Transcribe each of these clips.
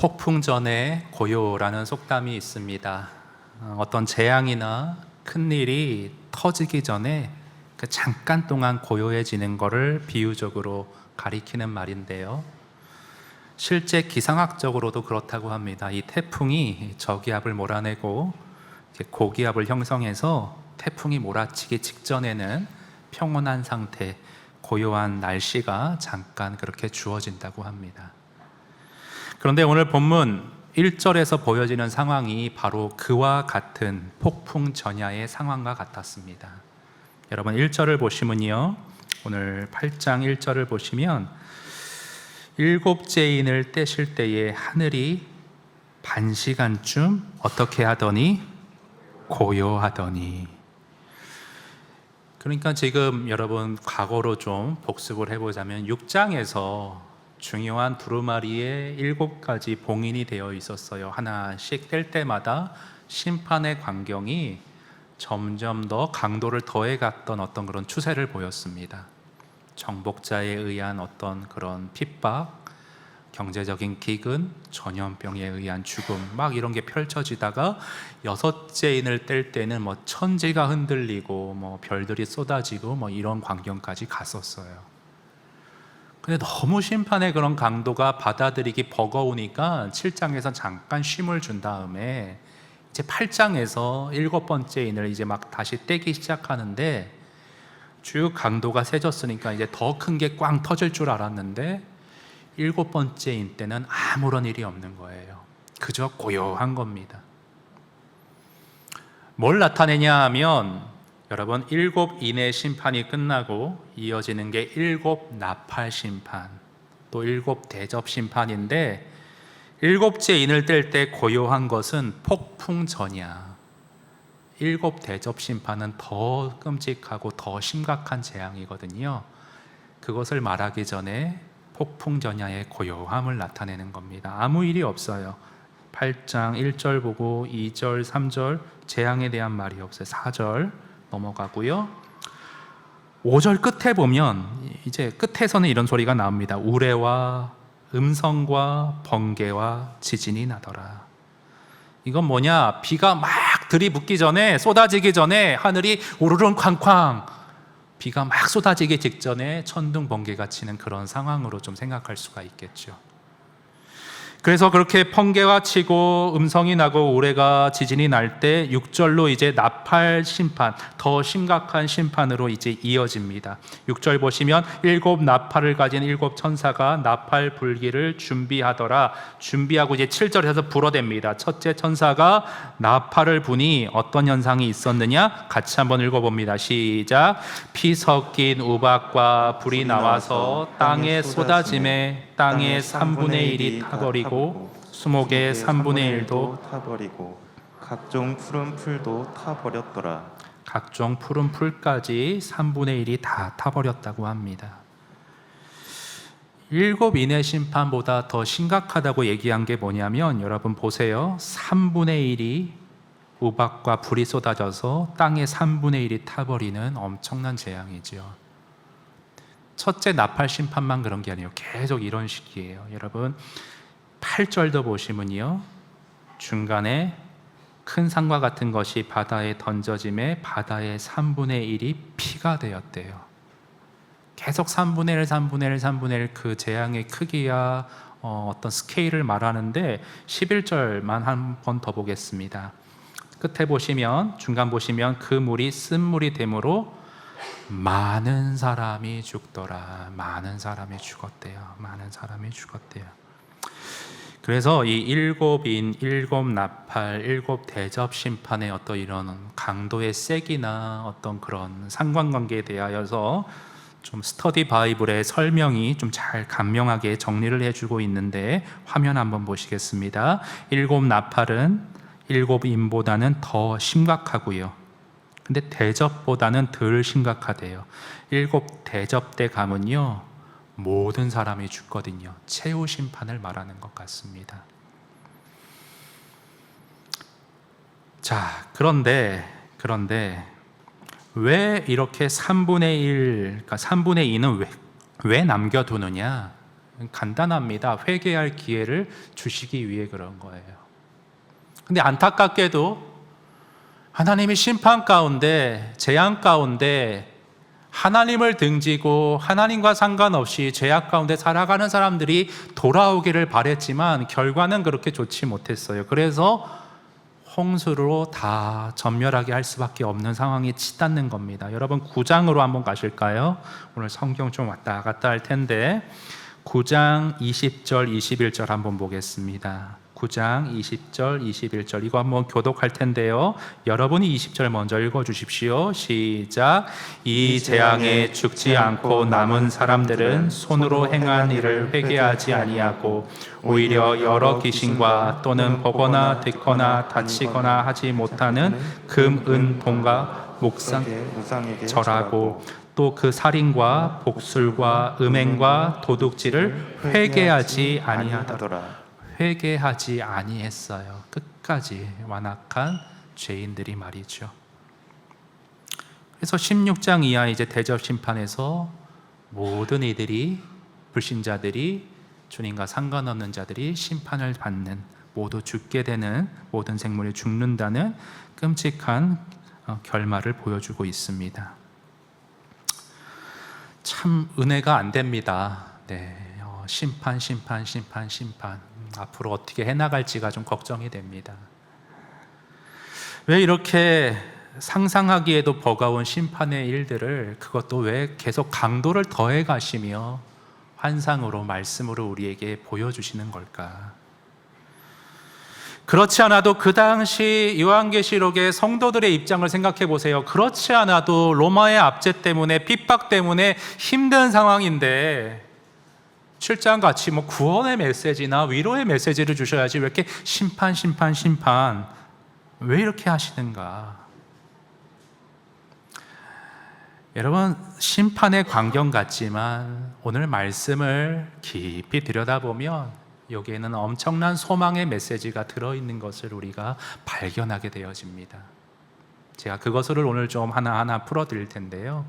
폭풍 전에 고요라는 속담이 있습니다. 어떤 재앙이나 큰일이 터지기 전에 그 잠깐 동안 고요해지는 것을 비유적으로 가리키는 말인데요. 실제 기상학적으로도 그렇다고 합니다. 이 태풍이 저기압을 몰아내고 고기압을 형성해서 태풍이 몰아치기 직전에는 평온한 상태, 고요한 날씨가 잠깐 그렇게 주어진다고 합니다. 그런데 오늘 본문 1절에서 보여지는 상황이 바로 그와 같은 폭풍 전야의 상황과 같았습니다. 여러분 1절을 보시면요, 오늘 8장 1절을 보시면 일곱째 인을 떼실 때에 하늘이 반시간쯤 어떻게 하더니 고요하더니. 그러니까 지금 여러분 과거로 좀 복습을 해보자면 6장에서 중요한 두루마리에 7가지 봉인이 되어 있었어요. 하나씩 뗄 때마다 심판의 광경이 점점 더 강도를 더해갔던 어떤 그런 추세를 보였습니다. 정복자에 의한 어떤 그런 핍박, 경제적인 기근, 전염병에 의한 죽음, 막 이런 게 펼쳐지다가 6째 인을 뗄 때는 뭐 천지가 흔들리고 뭐 별들이 쏟아지고 뭐 이런 광경까지 갔었어요. 근데 너무 심판의 그런 강도가 받아들이기 버거우니까 7장에서 잠깐 쉼을 준 다음에 이제 8장에서 7번째 인을 이제 막 다시 떼기 시작하는데, 쭉 강도가 세졌으니까 이제 더 큰 게 꽝 터질 줄 알았는데 7번째 인 때는 아무런 일이 없는 거예요. 그저 고요한 겁니다. 뭘 나타내냐 하면, 여러분 7인의 심판이 끝나고 이어지는 게 7 나팔 심판, 또 7 대접 심판인데, 7째 인을 뗄 때 고요한 것은 폭풍 전야, 7 대접 심판은 더 끔찍하고 더 심각한 재앙이거든요. 그것을 말하기 전에 폭풍 전야의 고요함을 나타내는 겁니다. 아무 일이 없어요. 8장 1절 보고 2절, 3절 재앙에 대한 말이 없어요. 4절 넘어가고요. 5절 끝에 보면 이제 끝에서는 이런 소리가 나옵니다. 우레와 음성과 번개와 지진이 나더라. 이건 뭐냐? 비가 막 들이붓기 전에, 쏟아지기 전에 하늘이 우르릉 쾅쾅, 비가 막 쏟아지기 직전에 천둥 번개가 치는 그런 상황으로 좀 생각할 수가 있겠죠. 그래서 그렇게 번개가 치고 음성이 나고 우레가 지진이 날 때 6절로 이제 나팔 심판, 더 심각한 심판으로 이제 이어집니다. 6절 보시면 7 나팔을 가진 7 천사가 나팔 불기를 준비하더라. 준비하고 이제 7절에서 불어댑니다. 첫째 천사가 나팔을 부니 어떤 현상이 있었느냐? 같이 한번 읽어봅니다. 시작. 피 섞인 우박과 불이 나와서 땅에 쏟아짐에 땅의 3분의 1이 타버리고 수목의 3분의 1도 타버리고 각종 푸른 풀도 타버렸더라. 각종 푸른 풀까지 3분의 1이 다 타버렸다고 합니다. 7인의 심판보다 더 심각하다고 얘기한 게 뭐냐면, 여러분 보세요. 3분의 1이 우박과 불이 쏟아져서 땅의 3분의 1이 타버리는 엄청난 재앙이죠. 첫째 나팔 심판만 그런 게 아니에요. 계속 이런 식이에요. 여러분 8절도 보시면요, 중간에 큰 산과 같은 것이 바다에 던져짐에 바다의 3분의 1이 피가 되었대요. 계속 3분의 1, 3분의 1, 3분의 1 그 재앙의 크기야 어떤 스케일을 말하는데, 11절만 한 번 더 보겠습니다. 끝에 보시면, 중간 보시면 그 물이 쓴물이 되므로 많은 사람이 죽더라. 많은 사람이 죽었대요. 많은 사람이 죽었대요. 그래서 이 7인, 7 나팔, 7 대접 심판의 어떤 이런 강도의 세기나 어떤 그런 상관관계에 대하여서 좀 스터디 바이블의 설명이 좀 잘 간명하게 정리를 해주고 있는데, 화면 한번 보시겠습니다. 7 나팔은 7인보다는 더 심각하고요. 근데 대접보다는 덜 심각하대요. 7 대접 때 가면요, 모든 사람이 죽거든요. 최후 심판을 말하는 것 같습니다. 자, 그런데 왜 이렇게 3분의 1, 그러니까 3분의 2는 왜 남겨두느냐? 간단합니다. 회개할 기회를 주시기 위해 그런 거예요. 근데 안타깝게도 하나님이 심판 가운데, 재앙 가운데 하나님을 등지고 하나님과 상관없이 죄악 가운데 살아가는 사람들이 돌아오기를 바랬지만 결과는 그렇게 좋지 못했어요. 그래서 홍수로 다 전멸하게 할 수밖에 없는 상황이 치닫는 겁니다. 여러분 9장으로 한번 가실까요? 오늘 성경 좀 왔다 갔다 할 텐데 9장 20절 21절 한번 보겠습니다. 9장 20절 21절 이거 한번 교독할 텐데요. 여러분이 20절 먼저 읽어주십시오. 시작. 이 재앙에 죽지 않고 남은 사람들은 손으로 행한 일을 회개하지 아니하고 오히려 여러 귀신과 또는 보거나 듣거나 다치거나 하지 못하는 금, 은, 동과 목상에게 절하고 또 그 살인과 복술과 음행과 도둑질을 회개하지 아니하더라. 회개하지 아니했어요. 끝까지 완악한 죄인들이 말이죠. 그래서 16장 이하 이제 대접 심판에서 모든 이들이 불신자들이 주님과 상관없는 자들이 심판을 받는 모두 죽게 되는 모든 생물이 죽는다는 끔찍한 결말을 보여주고 있습니다. 참 은혜가 안 됩니다. 네, 심판. 앞으로 어떻게 해나갈지가 좀 걱정이 됩니다. 왜 이렇게 상상하기에도 버거운 심판의 일들을 그것도 왜 계속 강도를 더해 가시며 환상으로 말씀으로 우리에게 보여주시는 걸까? 그렇지 않아도 그 당시 요한계시록의 성도들의 입장을 생각해 보세요. 그렇지 않아도 로마의 압제 때문에 핍박 때문에 힘든 상황인데 7장 같이 구원의 메시지나 위로의 메시지를 주셔야지 왜 이렇게 심판 왜 이렇게 하시는가? 여러분 심판의 광경 같지만 오늘 말씀을 깊이 들여다보면 여기에는 엄청난 소망의 메시지가 들어있는 것을 우리가 발견하게 되어집니다. 제가 그것을 오늘 좀 하나하나 풀어드릴 텐데요.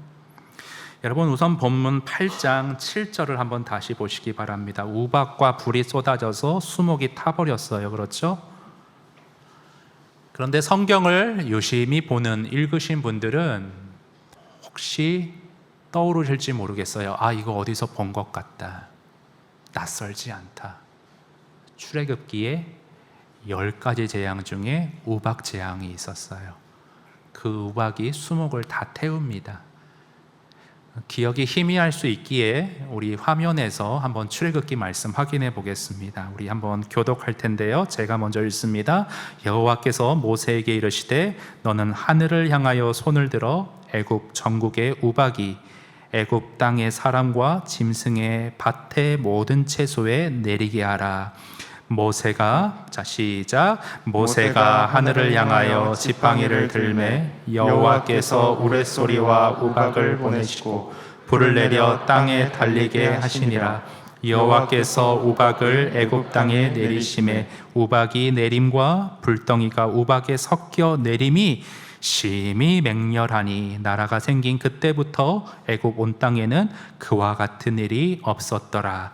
여러분 우선 본문 8장 7절을 한번 다시 보시기 바랍니다. 우박과 불이 쏟아져서 수목이 타버렸어요. 그렇죠? 그런데 성경을 유심히 읽으신 분들은 혹시 떠오르실지 모르겠어요. 이거 어디서 본 것 같다. 낯설지 않다. 출애굽기에 10가지 재앙 중에 우박 재앙이 있었어요. 그 우박이 수목을 다 태웁니다. 기억이 희미할 수 있기에 우리 화면에서 한번 출애굽기 말씀 확인해 보겠습니다. 우리 한번 교독할 텐데요. 제가 먼저 읽습니다. 여호와께서 모세에게 이르시되 너는 하늘을 향하여 손을 들어 애굽 전국의 우박이 애굽 땅의 사람과 짐승의 밭의 모든 채소에 내리게 하라. 모세가 하늘을 향하여 지팡이를 들매 여호와께서 우레소리와 우박을 보내시고 불을 내려 땅에 달리게 하시니라. 여호와께서 우박을 애굽 땅에 내리심에 우박이 내림과 불덩이가 우박에 섞여 내림이 심히 맹렬하니 나라가 생긴 그때부터 애굽 온 땅에는 그와 같은 일이 없었더라.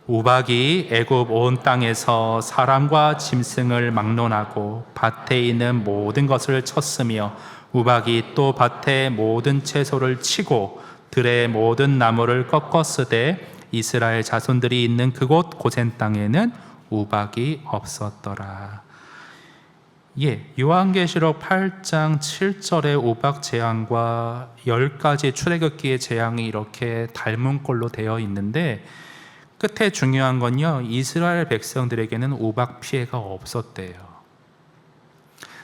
우박이 애굽 온 땅에서 사람과 짐승을 막론하고 밭에 있는 모든 것을 쳤으며 우박이 또 밭의 모든 채소를 치고 들의 모든 나무를 꺾었으되 이스라엘 자손들이 있는 그곳 고센 땅에는 우박이 없었더라. 요한계시록 8장 7절의 우박 재앙과 10가지 출애굽기의 재앙이 이렇게 닮은 꼴로 되어 있는데 끝에 중요한 건요, 이스라엘 백성들에게는 우박 피해가 없었대요.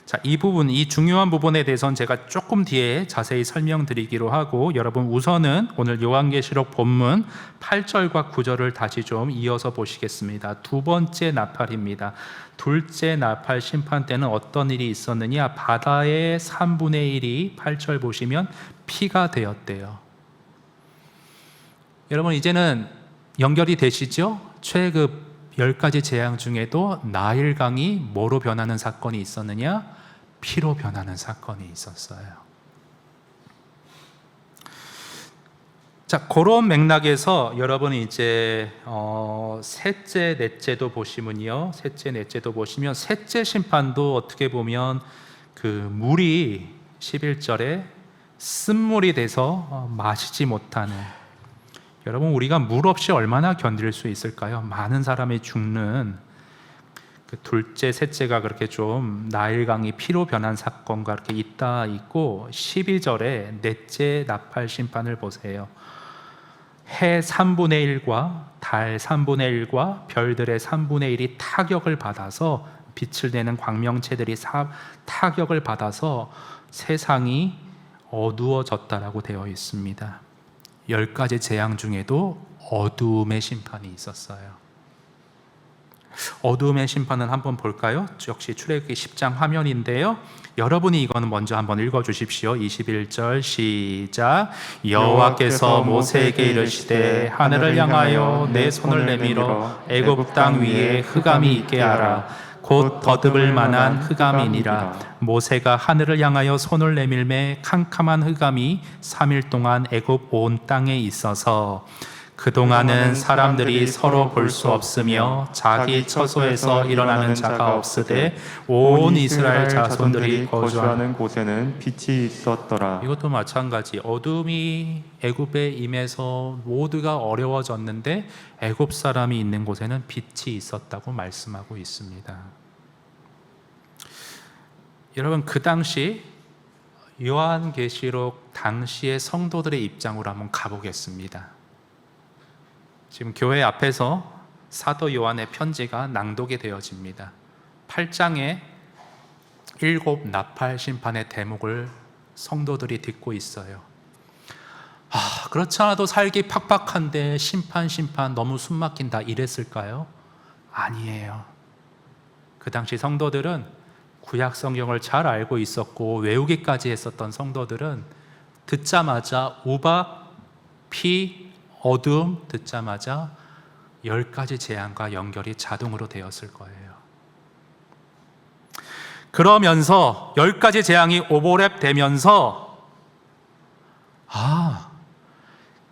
자, 이 중요한 부분에 대해서는 제가 조금 뒤에 자세히 설명드리기로 하고, 여러분 우선은 오늘 요한계시록 본문 8절과 9절을 다시 좀 이어서 보시겠습니다. 두 번째 나팔입니다. 둘째 나팔 심판 때는 어떤 일이 있었느냐? 바다의 3분의 1이 8절 보시면 피가 되었대요. 여러분 이제는 연결이 되시죠? 최급 10가지 재앙 중에도 나일강이 뭐로 변하는 사건이 있었느냐? 피로 변하는 사건이 있었어요. 자, 그런 맥락에서 여러분이 이제 셋째, 넷째도 보시면요, 셋째, 넷째도 보시면 셋째 심판도 어떻게 보면 그 물이 11절에 쓴물이 돼서 마시지 못하는, 여러분 우리가 물 없이 얼마나 견딜 수 있을까요? 많은 사람이 죽는 그 둘째, 셋째가 그렇게 좀 나일강이 피로 변한 사건과 이렇게 있고 12절에 넷째 나팔 심판을 보세요. 해 3분의 1과 달 3분의 1과 별들의 3분의 1이 타격을 받아서 빛을 내는 광명체들이 타격을 받아서 세상이 어두워졌다라고 되어 있습니다. 10가지 재앙 중에도 어두움의 심판이 있었어요. 어두움의 심판은 한번 볼까요? 역시 출애굽기 10장 화면인데요, 여러분이 이거는 먼저 한번 읽어주십시오. 21절 시작. 여호와께서 모세에게 이르시되 하늘을 향하여 내 손을 내밀어 애굽 땅 위에 흑암이 있게 하라. 곧 더듬을 만한 흑암이니라. 모세가 하늘을 향하여 손을 내밀매 캄캄한 흑암이 3일 동안 애굽 온 땅에 있어서 그동안은 사람들이 서로 볼 수 없으며 자기 처소에서 일어나는 자가 없으되 온 이스라엘 자손들이 거주하는 곳에는 빛이 있었더라. 이것도 마찬가지. 어둠이 애굽에 임해서 모두가 어려워졌는데 애굽 사람이 있는 곳에는 빛이 있었다고 말씀하고 있습니다. 여러분, 그 당시 요한계시록 당시의 성도들의 입장으로 한번 가보겠습니다. 지금 교회 앞에서 사도 요한의 편지가 낭독이 되어집니다. 8장에 7 나팔 심판의 대목을 성도들이 듣고 있어요. 그렇지 않아도 살기 팍팍한데 심판 너무 숨막힌다 이랬을까요? 아니에요. 그 당시 성도들은 구약 성경을 잘 알고 있었고 외우기까지 했었던 성도들은 듣자마자 우박, 피, 어둠 듣자마자 10가지 재앙과 연결이 자동으로 되었을 거예요. 그러면서 10가지 재앙이 오버랩 되면서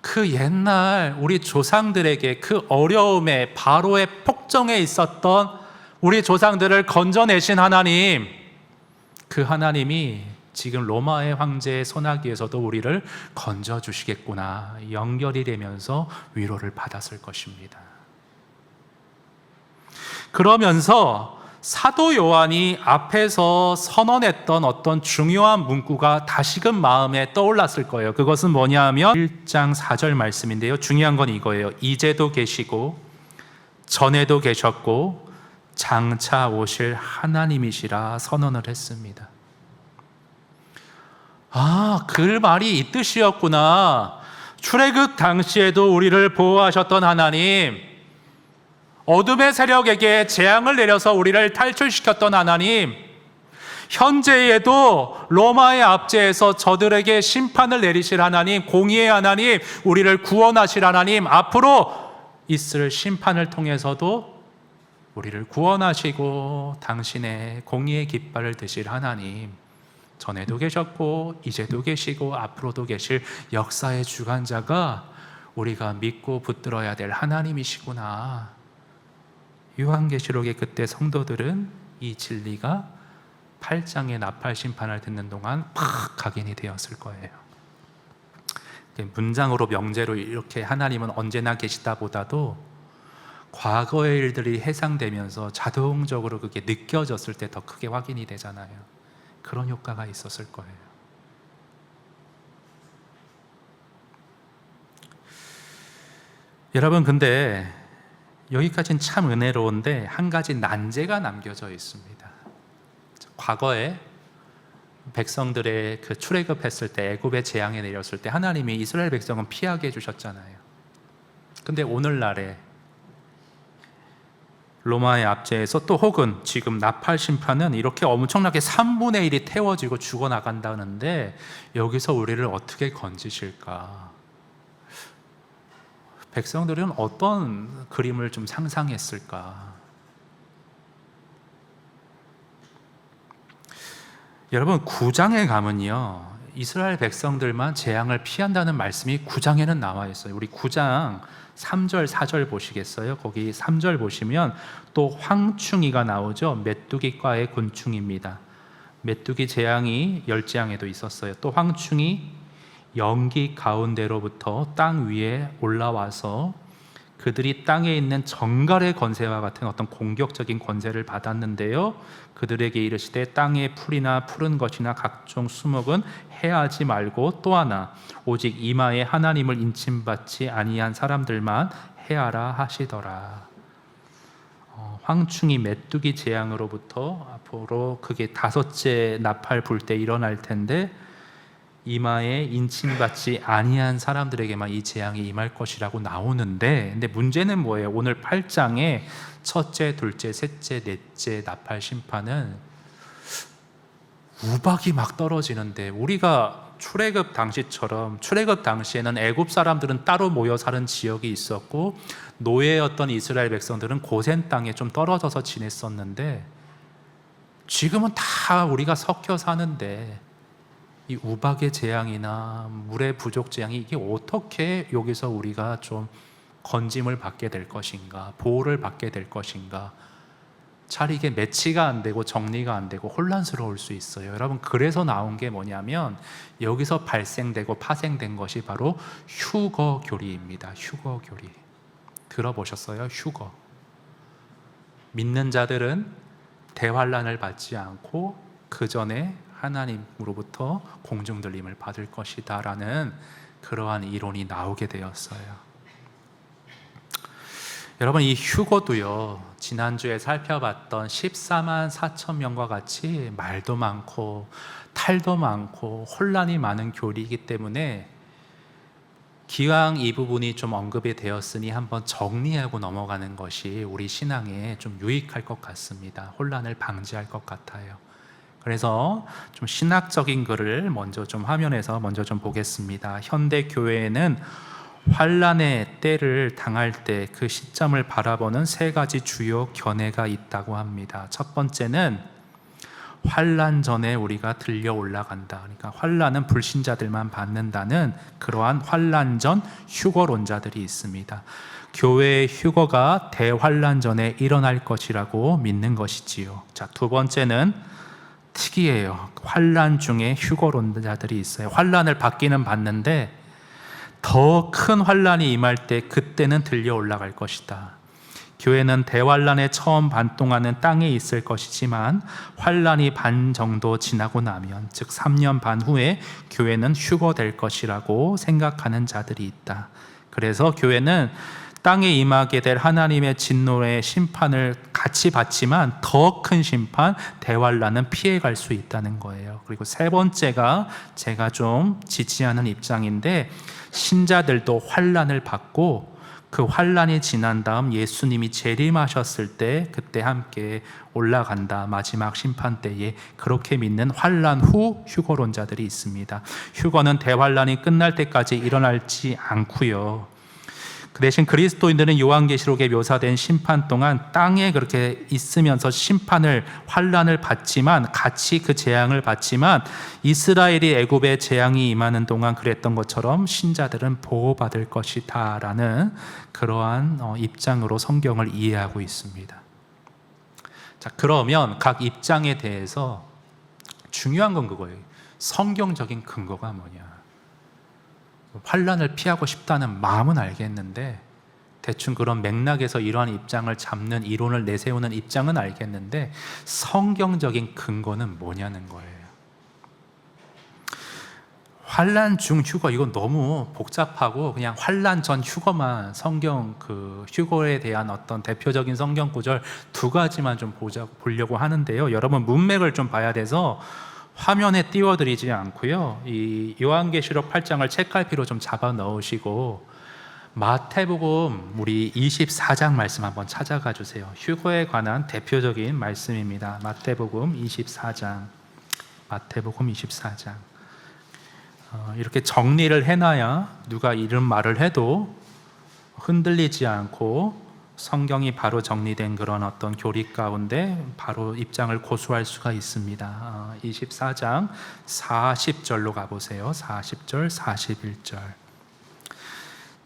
그 옛날 우리 조상들에게 그 어려움에 바로의 폭정에 있었던 우리 조상들을 건져내신 하나님, 그 하나님이 지금 로마의 황제의 손아귀에서도 우리를 건져주시겠구나 연결이 되면서 위로를 받았을 것입니다. 그러면서 사도 요한이 앞에서 선언했던 어떤 중요한 문구가 다시금 마음에 떠올랐을 거예요. 그것은 뭐냐 하면 1장 4절 말씀인데요, 중요한 건 이거예요. 이제도 계시고 전에도 계셨고 장차 오실 하나님이시라 선언을 했습니다. 그 말이 이 뜻이었구나. 출애굽 당시에도 우리를 보호하셨던 하나님, 어둠의 세력에게 재앙을 내려서 우리를 탈출시켰던 하나님, 현재에도 로마의 압제에서 저들에게 심판을 내리실 하나님, 공의의 하나님, 우리를 구원하실 하나님, 앞으로 있을 심판을 통해서도 우리를 구원하시고 당신의 공의의 깃발을 드실 하나님, 전에도 계셨고 이제도 계시고 앞으로도 계실 역사의 주관자가 우리가 믿고 붙들어야 될 하나님이시구나. 요한계시록의 그때 성도들은 이 진리가 8장의 나팔 심판을 듣는 동안 팍 각인이 되었을 거예요. 문장으로 명제로 이렇게 하나님은 언제나 계시다 보다도 과거의 일들이 해상되면서 자동적으로 그게 느껴졌을 때 더 크게 확인이 되잖아요. 그런 효과가 있었을 거예요. 여러분, 근데 여기까지는 참 은혜로운데 한 가지 난제가 남겨져 있습니다. 과거에 백성들의 그 출애굽했을 때, 애굽의 재앙에 내렸을 때 하나님이 이스라엘 백성은 피하게 해주셨잖아요. 근데 오늘날에 로마의 압제에서 또 혹은 지금 나팔 심판은 이렇게 엄청나게 3분의 1이 태워지고 죽어나간다는데 여기서 우리를 어떻게 건지실까? 백성들은 어떤 그림을 좀 상상했을까? 여러분, 9장에 가면요, 이스라엘 백성들만 재앙을 피한다는 말씀이 9장에는 나와 있어요. 우리 9장 3절 4절 보시겠어요? 거기 3절 보시면 또 황충이가 나오죠. 메뚜기과의 곤충입니다. 메뚜기 재앙이 열재앙에도 있었어요. 또 황충이 연기 가운데로부터 땅 위에 올라와서 그들이 땅에 있는 정갈의 권세와 같은 어떤 공격적인 권세를 받았는데요, 그들에게 이르시되 땅의 풀이나 푸른 것이나 각종 수목은 해하지 말고 또 하나 오직 이마에 하나님을 인침받지 아니한 사람들만 해하라 하시더라. 황충이 메뚜기 재앙으로부터 앞으로 그게 5째 나팔 불 때 일어날 텐데, 이마에 인침받지 아니한 사람들에게만 이 재앙이 임할 것이라고 나오는데, 근데 문제는 뭐예요? 오늘 8장에 첫째, 둘째, 셋째, 넷째 나팔 심판은 우박이 막 떨어지는데, 우리가 출애굽 당시처럼, 출애굽 당시에는 애굽 사람들은 따로 모여 사는 지역이 있었고 노예였던 이스라엘 백성들은 고센 땅에 좀 떨어져서 지냈었는데, 지금은 다 우리가 섞여 사는데 이 우박의 재앙이나 물의 부족 재앙이 이게 어떻게 여기서 우리가 좀 건짐을 받게 될 것인가, 보호를 받게 될 것인가, 잘 이게 매치가 안 되고 정리가 안 되고 혼란스러울 수 있어요. 여러분, 그래서 나온 게 뭐냐면 여기서 발생되고 파생된 것이 바로 휴거교리입니다. 휴거교리 들어보셨어요? 휴거. 믿는 자들은 대환란을 받지 않고 그 전에 하나님으로부터 공중들림을 받을 것이다 라는 그러한 이론이 나오게 되었어요. 여러분, 이 휴거도요, 지난주에 살펴봤던 14만 4천 명과 같이 말도 많고 탈도 많고 혼란이 많은 교리이기 때문에 기왕 이 부분이 좀 언급이 되었으니 한번 정리하고 넘어가는 것이 우리 신앙에 좀 유익할 것 같습니다. 혼란을 방지할 것 같아요. 그래서 좀 신학적인 글을 먼저 좀 화면에서 먼저 좀 보겠습니다. 현대 교회에는 환란의 때를 당할 때 그 시점을 바라보는 3가지 주요 견해가 있다고 합니다. 첫 번째는 환란 전에 우리가 들려 올라간다. 그러니까 환란은 불신자들만 받는다는 그러한 환란 전 휴거론자들이 있습니다. 교회의 휴거가 대환란 전에 일어날 것이라고 믿는 것이지요. 자, 두 번째는 특이해요. 환란 중에 휴거론자들이 있어요. 환란을 받기는 받는데 더 큰 환란이 임할 때 그때는 들려 올라갈 것이다. 교회는 대환란에 처음 반 동안은 땅에 있을 것이지만 환란이 반 정도 지나고 나면, 즉 3년 반 후에 교회는 휴거될 것이라고 생각하는 자들이 있다. 그래서 교회는 땅에 임하게 될 하나님의 진노의 심판을 같이 받지만 더 큰 심판, 대환란은 피해갈 수 있다는 거예요. 그리고 세 번째가 제가 좀 지지하는 입장인데, 신자들도 환란을 받고 그 환란이 지난 다음 예수님이 재림하셨을 때 그때 함께 올라간다. 마지막 심판 때에, 그렇게 믿는 환란 후 휴거론자들이 있습니다. 휴거는 대환란이 끝날 때까지 일어나지 않고요. 그 대신 그리스도인들은 요한계시록에 묘사된 심판 동안 땅에 그렇게 있으면서 심판을, 환란을 받지만, 같이 그 재앙을 받지만, 이스라엘이 애굽의 재앙이 임하는 동안 그랬던 것처럼 신자들은 보호받을 것이다 라는 그러한 입장으로 성경을 이해하고 있습니다. 자, 그러면 각 입장에 대해서 중요한 건 그거예요. 성경적인 근거가 뭐냐. 환란을 피하고 싶다는 마음은 알겠는데, 대충 그런 맥락에서 이러한 입장을 잡는, 이론을 내세우는 입장은 알겠는데 성경적인 근거는 뭐냐는 거예요. 환란 중 휴거, 이건 너무 복잡하고 그냥 환란 전 휴거만, 성경 그 휴거에 대한 어떤 대표적인 성경 구절 2가지만 좀 보려고 하는데요. 여러분, 문맥을 좀 봐야 돼서 화면에 띄워드리지 않고요, 이 요한계시록 8장을 책갈피로 좀 잡아 넣으시고 마태복음 우리 24장 말씀 한번 찾아가 주세요. 휴거에 관한 대표적인 말씀입니다. 마태복음 24장. 마태복음 24장. 이렇게 정리를 해놔야 누가 이런 말을 해도 흔들리지 않고 성경이 바로 정리된 그런 어떤 교리 가운데 바로 입장을 고수할 수가 있습니다. 24장 40절로 가보세요. 40절, 41절.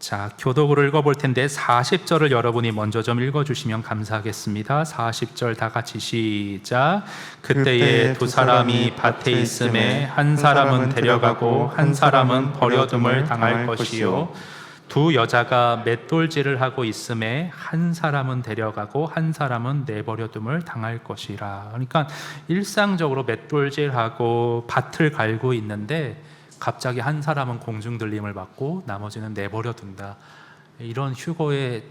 자, 교독으로 읽어볼 텐데 40절을 여러분이 먼저 좀 읽어주시면 감사하겠습니다. 40절 다 같이 시작. 그때에 두 사람이 밭에 있음에 한 사람은 데려가고 한 사람은 버려둠을 당할 것이요 두 여자가 맷돌질을 하고 있음에 한 사람은 데려가고 한 사람은 내버려둠을 당할 것이라. 그러니까 일상적으로 맷돌질하고 밭을 갈고 있는데 갑자기 한 사람은 공중들림을 받고 나머지는 내버려둔다. 이런 휴거의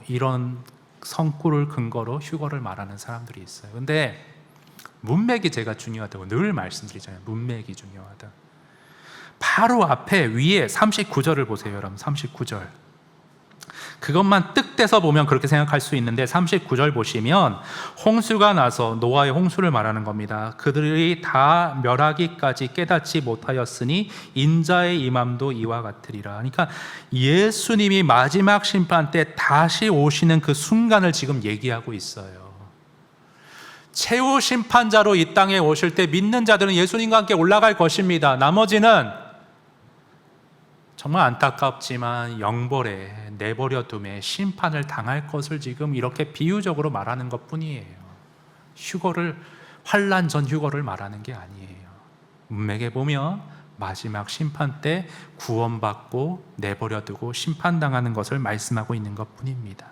이런 성구를 근거로 휴거를 말하는 사람들이 있어요. 근데 문맥이 제가 중요하다고 늘 말씀드리잖아요. 문맥이 중요하다. 바로 앞에 위에 39절을 보세요, 여러분. 39절. 그것만 뜩 떼서 보면 그렇게 생각할 수 있는데 39절 보시면 홍수가 나서 노아의 홍수를 말하는 겁니다. 그들이 다 멸하기까지 깨닫지 못하였으니 인자의 임함도 이와 같으리라. 그러니까 예수님이 마지막 심판 때 다시 오시는 그 순간을 지금 얘기하고 있어요. 최후 심판자로 이 땅에 오실 때 믿는 자들은 예수님과 함께 올라갈 것입니다. 나머지는 정말 안타깝지만 영벌에 내버려둠에 심판을 당할 것을 지금 이렇게 비유적으로 말하는 것뿐이에요. 휴거를, 환난 전 휴거를 말하는 게 아니에요. 문맥에 보면 마지막 심판 때 구원받고 내버려두고 심판당하는 것을 말씀하고 있는 것뿐입니다.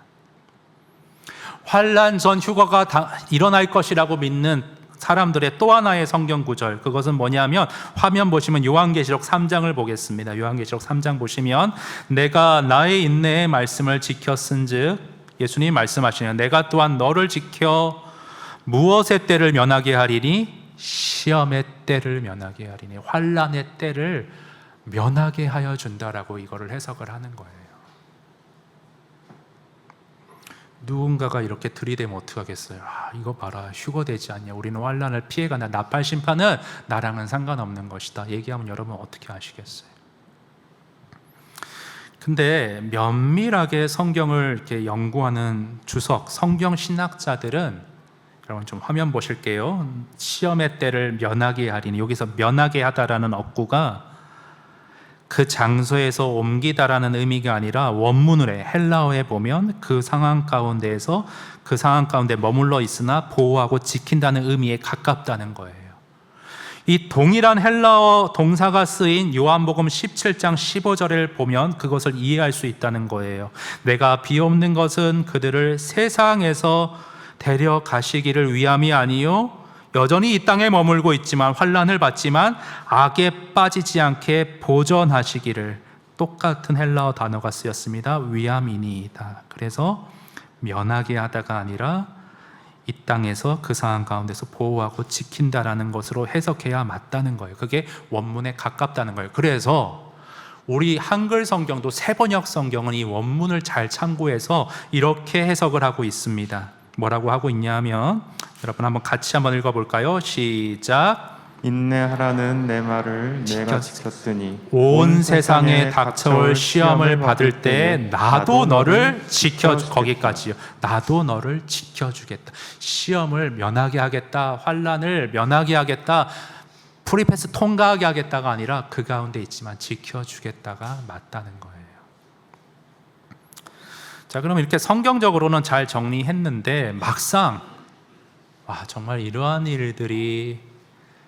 환난 전 휴거가 일어날 것이라고 믿는 사람들의 또 하나의 성경 구절, 그것은 뭐냐면 화면 보시면 요한계시록 3장을 보겠습니다. 요한계시록 3장 보시면 내가 나의 인내의 말씀을 지켰은즉, 예수님이 말씀하시는 내가 또한 너를 지켜 무엇의 때를 면하게 하리니 시험의 때를 면하게 하리니, 환난의 때를 면하게 하여 준다라고 이거를 해석을 하는 거예요. 누군가가 이렇게 들이대면 어떡하겠어요? 이거 봐라, 휴거되지 않냐, 우리는 환난을 피해가나, 나팔 심판은 나랑은 상관없는 것이다 얘기하면 여러분 어떻게 하시겠어요? 근데 면밀하게 성경을 이렇게 연구하는 주석 성경 신학자들은, 여러분 좀 화면 보실게요. 시험의 때를 면하게 하리니, 여기서 면하게 하다라는 어구가 그 장소에서 옮기다라는 의미가 아니라 원문을 헬라어에 보면 그 상황 가운데에서 그 상황 가운데 머물러 있으나 보호하고 지킨다는 의미에 가깝다는 거예요. 이 동일한 헬라어 동사가 쓰인 요한복음 17장 15절을 보면 그것을 이해할 수 있다는 거예요. 내가 비옵는 것은 그들을 세상에서 데려가시기를 위함이 아니요 여전히 이 땅에 머물고 있지만 환난을 받지만 악에 빠지지 않게 보전하시기를, 똑같은 헬라어 단어가 쓰였습니다. 위함이니이다. 그래서 면하게 하다가 아니라 이 땅에서 그 상황 가운데서 보호하고 지킨다라는 것으로 해석해야 맞다는 거예요. 그게 원문에 가깝다는 거예요. 그래서 우리 한글 성경도 새번역 성경은 이 원문을 잘 참고해서 이렇게 해석을 하고 있습니다. 뭐라고 하고 있냐면, 여러분 한번 같이 한번 읽어볼까요? 시작. 인내하라는 내 말을 내가 지켰으니 온 세상에 닥쳐올 시험을 받을 때 나도 너를 거기까지요. 나도 너를 지켜주겠다. 시험을 면하게 하겠다, 환난을 면하게 하겠다, 프리패스 통과하게 하겠다가 아니라 그 가운데 있지만 지켜주겠다가 맞다는 거예요. 자, 그럼 이렇게 성경적으로는 잘 정리했는데 막상 정말 이러한 일들이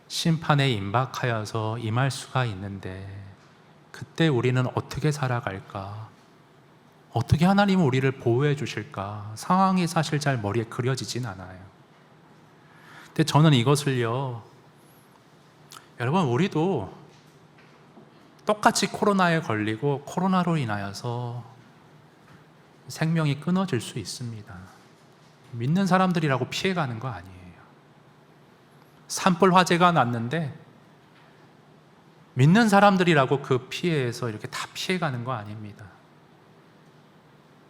심판에 임박하여서 임할 수가 있는데 그때 우리는 어떻게 살아갈까? 어떻게 하나님은 우리를 보호해 주실까? 상황이 사실 잘 머리에 그려지진 않아요. 근데 저는 이것을요, 여러분 우리도 똑같이 코로나에 걸리고 코로나로 인하여서 생명이 끊어질 수 있습니다. 믿는 사람들이라고 피해가는 거 아니에요. 산불 화재가 났는데 믿는 사람들이라고 그 피해에서 이렇게 다 피해가는 거 아닙니다.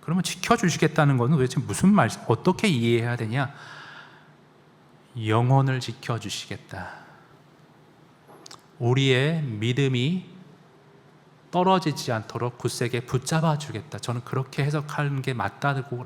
그러면 지켜주시겠다는 것은 도대체 무슨 말씀, 어떻게 이해해야 되냐? 영혼을 지켜주시겠다. 우리의 믿음이 떨어지지 않도록 굳세게 붙잡아 주겠다. 저는 그렇게 해석하는 게 맞다고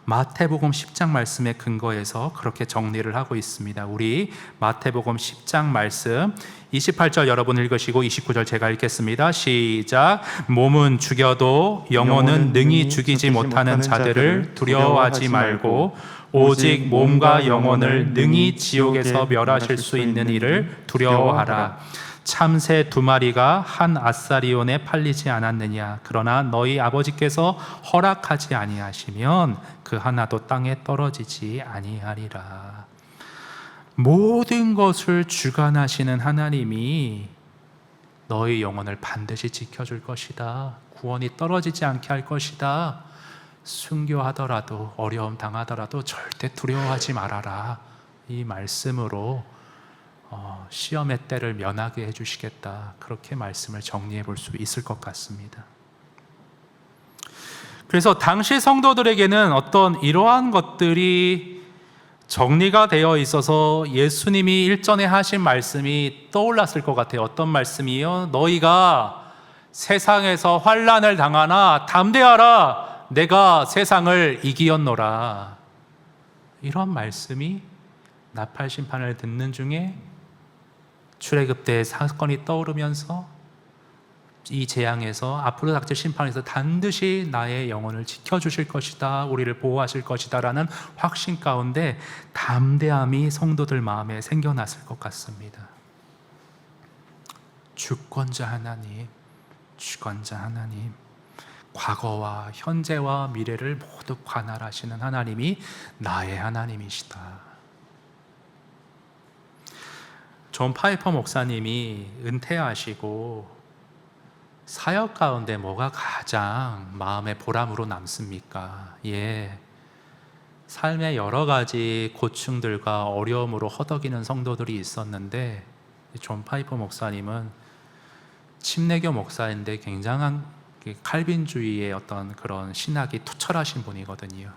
마태복음 10장 말씀에 근거해서 그렇게 정리를 하고 있습니다. 우리 마태복음 10장 말씀 28절 여러분 읽으시고 29절 제가 읽겠습니다. 시작. 몸은 죽여도 영혼은 능히 죽이지 못하는 자들을 두려워하지 말고 오직 몸과 영혼을 능히 지옥에서 멸하실 수 있는 이를 두려워하라. 참새 2마리가 한 아사리온에 팔리지 않았느냐. 그러나 너희 아버지께서 허락하지 아니하시면 그 하나도 땅에 떨어지지 아니하리라. 모든 것을 주관하시는 하나님이 너희 영혼을 반드시 지켜줄 것이다. 구원이 떨어지지 않게 할 것이다. 순교하더라도 어려움 당하더라도 절대 두려워하지 말아라. 이 말씀으로 시험의 때를 면하게 해주시겠다. 그렇게 말씀을 정리해 볼 수 있을 것 같습니다. 그래서 당시 성도들에게는 어떤 이러한 것들이 정리가 되어 있어서 예수님이 일전에 하신 말씀이 떠올랐을 것 같아요. 어떤 말씀이요? 너희가 세상에서 환난을 당하나 담대하라. 내가 세상을 이기었노라. 이런 말씀이 나팔 심판을 듣는 중에 출애굽 때의 사건이 떠오르면서 이 재앙에서 앞으로 닥칠 심판에서 반드시 나의 영혼을 지켜주실 것이다, 우리를 보호하실 것이다 라는 확신 가운데 담대함이 성도들 마음에 생겨났을 것 같습니다. 주권자 하나님, 주권자 하나님, 과거와 현재와 미래를 모두 관할하시는 하나님이 나의 하나님이시다. 존 파이퍼 목사님이 은퇴하시고 사역 가운데 뭐가 가장 마음의 보람으로 남습니까? 삶의 여러 가지 고충들과 어려움으로 허덕이는 성도들이 있었는데 존 파이퍼 목사님은 침례교 목사인데 굉장한 칼빈주의의 어떤 그런 신학이 투철하신 분이거든요.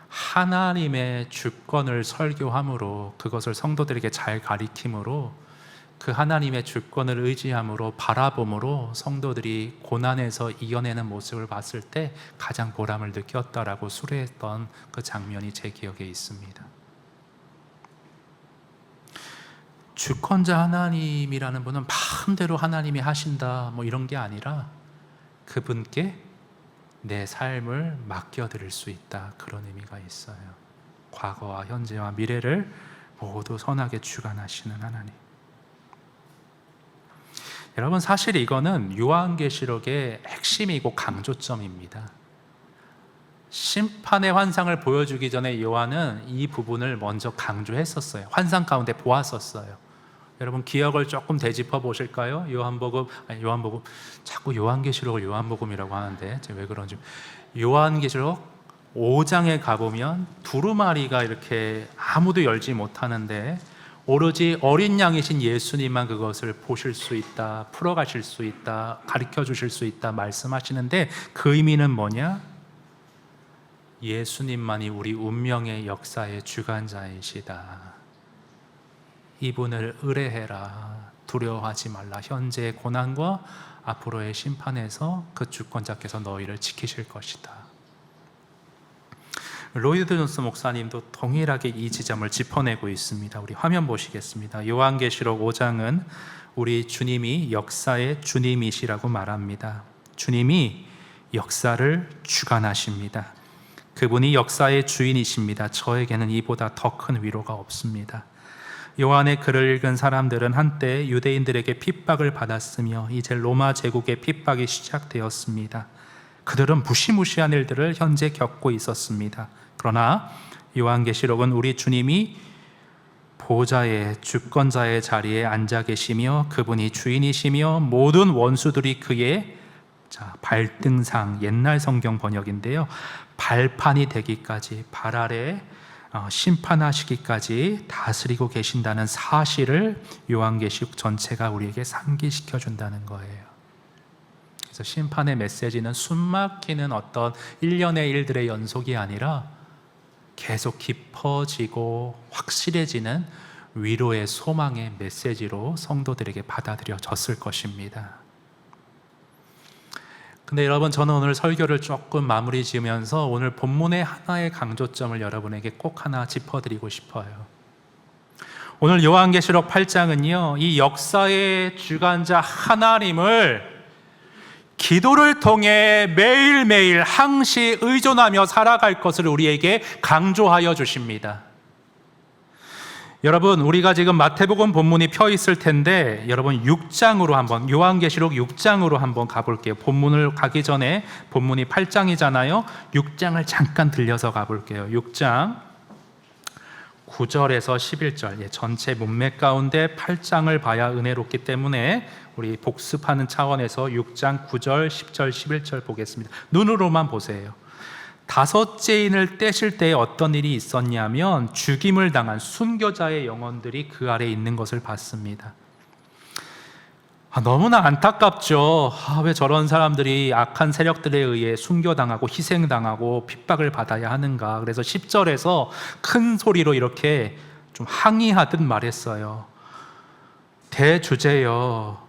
하나님의 주권을 설교함으로, 그것을 성도들에게 잘 가리킴으로, 그 하나님의 주권을 의지함으로, 바라봄으로 성도들이 고난에서 이겨내는 모습을 봤을 때 가장 보람을 느꼈다라고 수레했던 그 장면이 제 기억에 있습니다. 주권자 하나님이라는 분은 마음대로 하나님이 하신다 뭐 이런 게 아니라 그분께 내 삶을 맡겨드릴 수 있다, 그런 의미가 있어요. 과거와 현재와 미래를 모두 선하게 주관하시는 하나님. 여러분, 사실 이거는 요한계시록의 핵심이고 강조점입니다. 심판의 환상을 보여주기 전에 요한은 이 부분을 먼저 강조했었어요. 환상 가운데 보았었어요. 여러분 기억을 조금 되짚어 보실까요? 요한복음, 자꾸 요한계시록을 요한복음이라고 하는데 제가 왜 그런지. 요한계시록 5장에 가보면 두루마리가 이렇게 아무도 열지 못하는데 오로지 어린 양이신 예수님만 그것을 보실 수 있다, 풀어가실 수 있다, 가르쳐 주실 수 있다 말씀하시는데 그 의미는 뭐냐? 예수님만이 우리 운명의 역사의 주관자이시다. 이분을 의뢰해라, 두려워하지 말라. 현재의 고난과 앞으로의 심판에서 그 주권자께서 너희를 지키실 것이다. 로이드 존스 목사님도 동일하게 이 지점을 짚어내고 있습니다. 우리 화면 보시겠습니다. 요한계시록 5장은 우리 주님이 역사의 주님이시라고 말합니다. 주님이 역사를 주관하십니다. 그분이 역사의 주인이십니다. 저에게는 이보다 더 큰 위로가 없습니다. 요한의 글을 읽은 사람들은 한때 유대인들에게 핍박을 받았으며 이제 로마 제국의 핍박이 시작되었습니다. 그들은 무시무시한 일들을 현재 겪고 있었습니다. 그러나 요한계시록은 우리 주님이 보좌의 주권자의 자리에 앉아 계시며 그분이 주인이시며 모든 원수들이 그의 발등상, 옛날 성경 번역인데요, 발판이 되기까지, 발 아래 심판하시기까지 다스리고 계신다는 사실을 요한계시록 전체가 우리에게 상기시켜 준다는 거예요. 그래서 심판의 메시지는 숨막히는 어떤 일련의 일들의 연속이 아니라 계속 깊어지고 확실해지는 위로의 소망의 메시지로 성도들에게 받아들여졌을 것입니다. 근데 여러분, 저는 오늘 설교를 조금 마무리 지으면서 오늘 본문의 하나의 강조점을 여러분에게 꼭 하나 짚어드리고 싶어요. 오늘 요한계시록 8장은요, 이 역사의 주관자 하나님을 기도를 통해 매일매일 항시 의존하며 살아갈 것을 우리에게 강조하여 주십니다. 여러분, 우리가 지금 마태복음 본문이 펴 있을 텐데 여러분 6장으로 한번, 요한계시록 6장으로 한번 가볼게요. 본문을 가기 전에 본문이 8장이잖아요. 6장을 잠깐 들려서 가볼게요. 6장 9절에서 11절, 전체 문맥 가운데 8장을 봐야 은혜롭기 때문에 우리 복습하는 차원에서 6장 9절, 10절, 11절 보겠습니다. 눈으로만 보세요. 다섯째 인을 떼실 때에 어떤 일이 있었냐면 죽임을 당한 순교자의 영혼들이 그 아래에 있는 것을 봤습니다. 너무나 안타깝죠. 왜 저런 사람들이 악한 세력들에 의해 순교당하고 희생당하고 핍박을 받아야 하는가. 그래서 10절에서 큰 소리로 이렇게 좀 항의하듯 말했어요. 대주제여,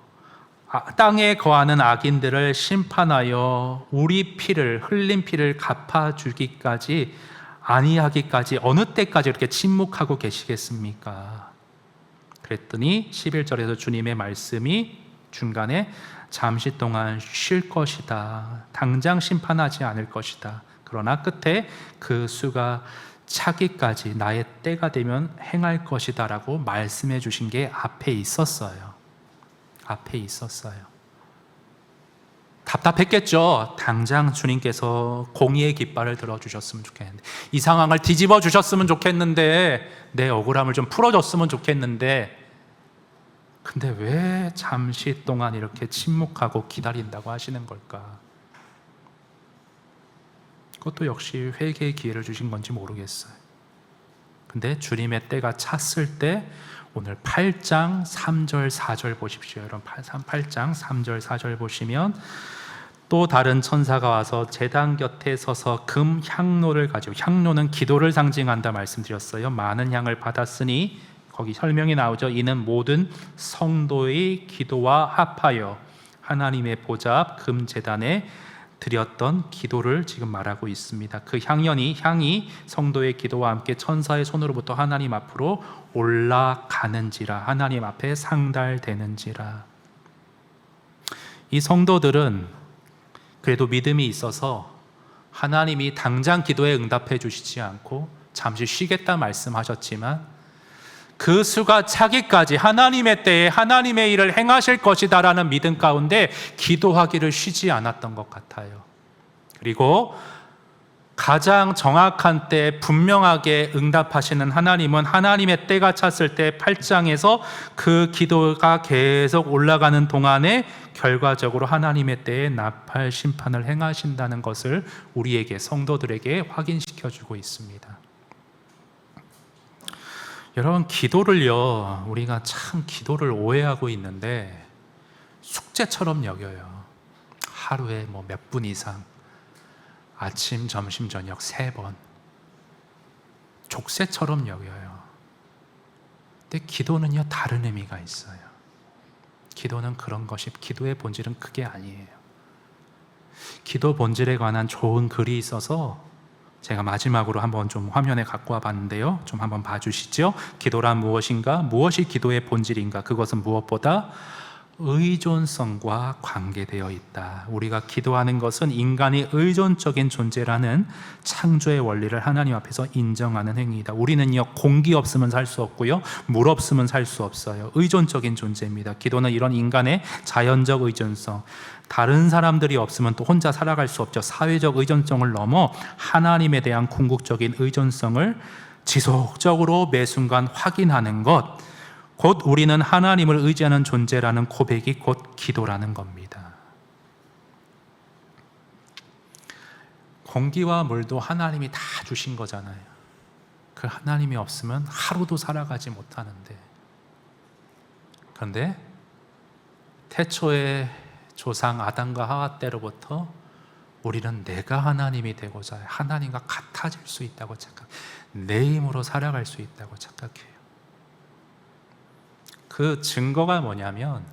땅에 거하는 악인들을 심판하여 우리 피를, 흘린 피를 갚아주기까지 아니하기까지 어느 때까지 이렇게 침묵하고 계시겠습니까? 그랬더니 11절에서 주님의 말씀이 중간에 잠시 동안 쉴 것이다. 당장 심판하지 않을 것이다. 그러나 끝에 그 수가 차기까지 나의 때가 되면 행할 것이다 라고 말씀해 주신 게 앞에 있었어요. 앞에 있었어요. 답답했겠죠. 당장 주님께서 공의의 깃발을 들어주셨으면 좋겠는데, 이 상황을 뒤집어 주셨으면 좋겠는데, 내 억울함을 좀 풀어줬으면 좋겠는데, 근데 왜 잠시 동안 이렇게 침묵하고 기다린다고 하시는 걸까? 그것도 역시 회개의 기회를 주신 건지 모르겠어요. 근데 주님의 때가 찼을 때 오늘 8장 3절 4절 보십시오. 여러분 8장 3절 4절 보시면 또 다른 천사가 와서 제단 곁에 서서 금 향로를 가지고, 향로는 기도를 상징한다 말씀드렸어요. 많은 향을 받았으니 거기 설명이 나오죠. 이는 모든 성도의 기도와 합하여 하나님의 보좌 앞 금 제단에 드렸던 기도를 지금 말하고 있습니다. 그 향이 성도의 기도와 함께 천사의 손으로부터 하나님 앞으로 올라가는지라, 하나님 앞에 상달되는지라. 이 성도들은 그래도 믿음이 있어서 하나님이 당장 기도에 응답해 주시지 않고 잠시 쉬겠다 말씀하셨지만 그 수가 차기까지 하나님의 때에 하나님의 일을 행하실 것이다라는 믿음 가운데 기도하기를 쉬지 않았던 것 같아요. 그리고 가장 정확한 때 분명하게 응답하시는 하나님은 하나님의 때가 찼을 때 8장에서 그 기도가 계속 올라가는 동안에 결과적으로 하나님의 때에 나팔 심판을 행하신다는 것을 우리에게, 성도들에게 확인시켜주고 있습니다. 여러분, 기도를요, 우리가 참 기도를 오해하고 있는데 숙제처럼 여겨요. 하루에 몇 분 이상, 아침, 점심, 저녁 3번 족쇄처럼 여겨요. 근데 기도는요, 다른 의미가 있어요. 기도는 그런 것이, 기도의 본질은 그게 아니에요. 기도 본질에 관한 좋은 글이 있어서 제가 마지막으로 한번 좀 화면에 갖고 와 봤는데요. 좀 한번 봐주시죠. 기도란 무엇인가? 무엇이 기도의 본질인가? 그것은 무엇보다 의존성과 관계되어 있다. 우리가 기도하는 것은 인간이 의존적인 존재라는 창조의 원리를 하나님 앞에서 인정하는 행위이다. 우리는요, 공기 없으면 살 수 없고요, 물 없으면 살 수 없어요. 의존적인 존재입니다. 기도는 이런 인간의 자연적 의존성, 다른 사람들이 없으면 또 혼자 살아갈 수 없죠. 사회적 의존성을 넘어 하나님에 대한 궁극적인 의존성을 지속적으로 매 순간 확인하는 것, 곧 우리는 하나님을 의지하는 존재라는 고백이 곧 기도라는 겁니다. 공기와 물도 하나님이 다 주신 거잖아요. 그 하나님이 없으면 하루도 살아가지 못하는데, 그런데 태초의 조상 아담과 하와 때로부터 우리는 내가 하나님이 되고자 하나님과 같아질 수 있다고 내 힘으로 살아갈 수 있다고 착각해요. 그 증거가 뭐냐면,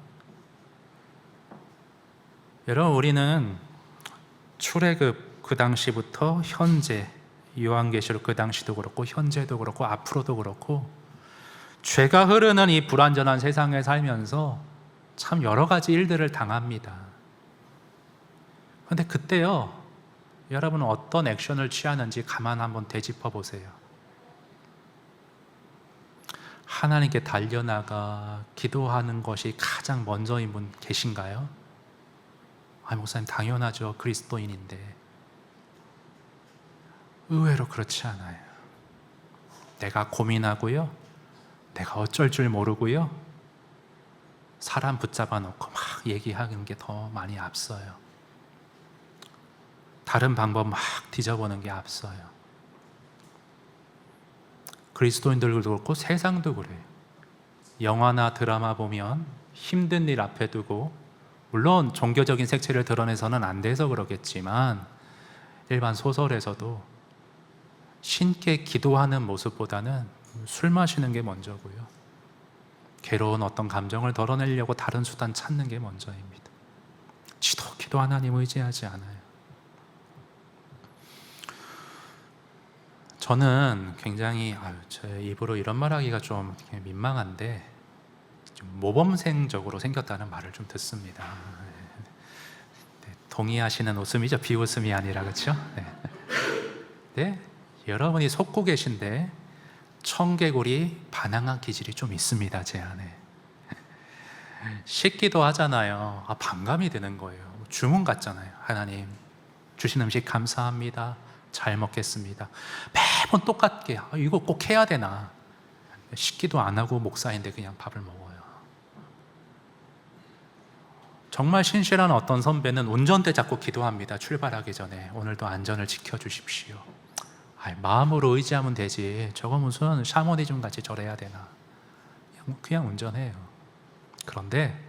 여러분, 우리는 출애굽 그 당시부터 현재, 요한계시록 그 당시도 그렇고 현재도 그렇고 앞으로도 그렇고 죄가 흐르는 이 불완전한 세상에 살면서 참 여러 가지 일들을 당합니다. 그런데 그때요, 여러분은 어떤 액션을 취하는지 가만 한번 되짚어 보세요. 하나님께 달려나가 기도하는 것이 가장 먼저인 분 계신가요? 목사님 당연하죠. 그리스도인인데. 의외로 그렇지 않아요. 내가 고민하고요, 내가 어쩔 줄 모르고요, 사람 붙잡아 놓고 막 얘기하는 게 더 많이 앞서요. 다른 방법 막 뒤져보는 게 앞서요. 그리스도인들도 그렇고 세상도 그래요. 영화나 드라마 보면 힘든 일 앞에 두고, 물론 종교적인 색채를 드러내서는 안 돼서 그러겠지만 일반 소설에서도 신께 기도하는 모습보다는 술 마시는 게 먼저고요, 괴로운 어떤 감정을 덜어내려고 다른 수단 찾는 게 먼저입니다. 지독히도 하나님 의지하지 않아요. 저는 굉장히 제 입으로 이런 말하기가 좀 민망한데 좀 모범생적으로 생겼다는 말을 좀 듣습니다. 네, 동의하시는 웃음이죠. 비웃음이 아니라, 그렇죠? 네. 네, 여러분이 속고 계신데 청개구리 반항한 기질이 좀 있습니다, 제 안에. 식기도 하잖아요. 반감이 드는 거예요. 주문 같잖아요. 하나님 주신 음식 감사합니다, 잘 먹겠습니다. 매번 똑같게 이거 꼭 해야 되나. 식기도 안 하고 목사인데 그냥 밥을 먹어요. 정말 신실한 어떤 선배는 운전대 잡고 기도합니다. 출발하기 전에 오늘도 안전을 지켜주십시오. 마음으로 의지하면 되지, 저거 무슨 샤머니즘 같이 절해야 되나. 그냥 운전해요. 그런데